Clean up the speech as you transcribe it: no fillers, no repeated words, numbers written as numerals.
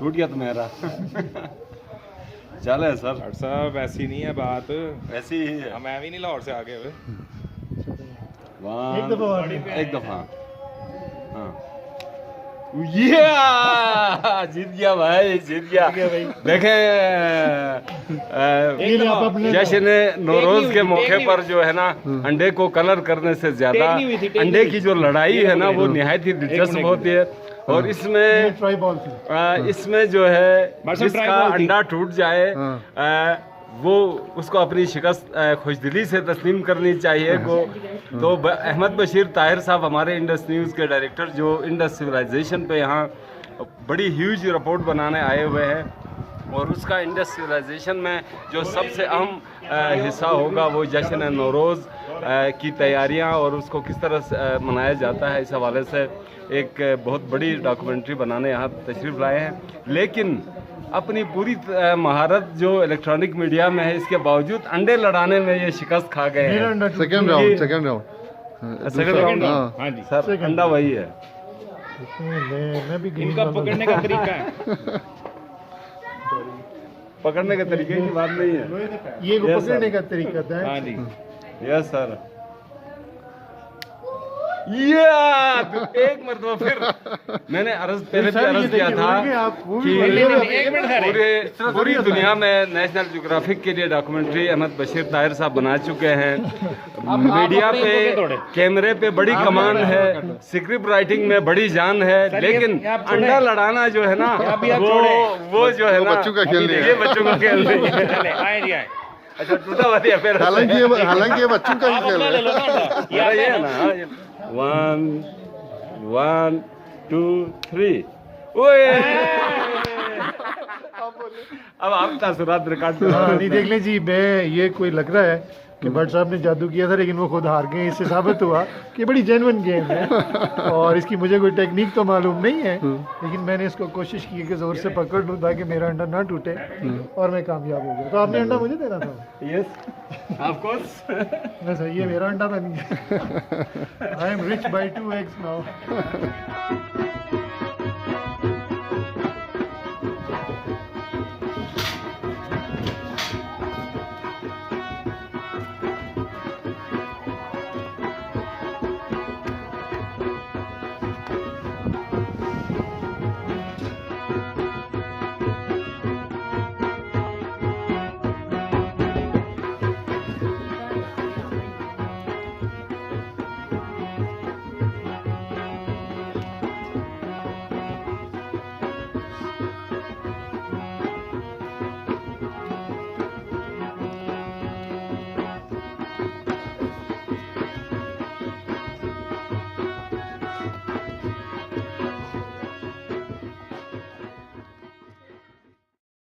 टूट गया तो मेरा चले सर। डॉक्टर साहब ऐसी नहीं है बात, ऐसी ही है। मैं भी नहीं लाहौर से आगे हुए। एक दफा हाँ ये जीत गया भाई, जीत गया। देखें जश्न नौरोज के मौके पर जो है ना अंडे को कलर करने से ज्यादा अंडे की जो लड़ाई है ना वो निहायत ही दिलचस्प होती है। और इसमें जो है जिसका अंडा टूट जाए वो उसको अपनी शिकस्त खुशदिली से तस्लीम करनी चाहिए को। तो अहमद बशीर ताहिर साहब हमारे इंडस न्यूज़ के डायरेक्टर जो इंडस सिविलाइजेशन पे यहाँ बड़ी ह्यूज रिपोर्ट बनाने आए हुए हैं, और उसका इंडस सिविलाइजेशन में जो सबसे अहम हिस्सा होगा वो जश्न नौरोज़ की तैयारियां और उसको किस तरह से मनाया जाता है, इस हवाले से एक बहुत बड़ी डॉक्यूमेंट्री बनाने यहाँ तशरीफ़ लाए हैं। लेकिन अपनी पूरी महारत जो इलेक्ट्रॉनिक मीडिया में है, इसके बावजूद अंडे लड़ाने में ये शिकस्त खा गए हैं। सेकंड राउंड हाँ जी सर, अंडा वही है। मैं भी इनका पकड़ने का तरीका है, पकड़ने के तरीके की बात नहीं है, ये पकड़ने का तरीका था। हाँ जी यस सर। एक मरतबा फिर मैंने पहले भी अर्ज किया था कि पूरी दुनिया में नेशनल ज्योग्राफिक के लिए डॉक्यूमेंट्री अहमद बशीर ताहिर साहब बना चुके हैं। मीडिया पे कैमरे पे बड़ी कमान है, स्क्रिप्ट राइटिंग में बड़ी जान है, लेकिन अंडा लड़ाना जो है ना वो जो है ना बच्चों का खेल ये बच्चों का खेल नहीं है। अच्छा टूटा हुआ दिया फिर, हालांकि ये बच्चों का ही खेल है। ये है ना 1 2 3 ओए अब आप तासुरात रिकॉर्ड नहीं देख लें जी। मैं ये कोई लग रहा है कि भट्ट साहब ने जादू किया था, लेकिन वो खुद हार गए। इससे साबित हुआ कि बड़ी जेन्युइन गेम है और इसकी मुझे कोई टेक्निक तो मालूम नहीं है, लेकिन मैंने इसको कोशिश की कि ज़ोर से पकड़ लूँ ताकि मेरा अंडा ना टूटे, और मैं कामयाब हो गया। तो आपने अंडा मुझे देना था। Yes of course. बस ये मेरा अंडा बन गया। I am rich by 2 eggs now.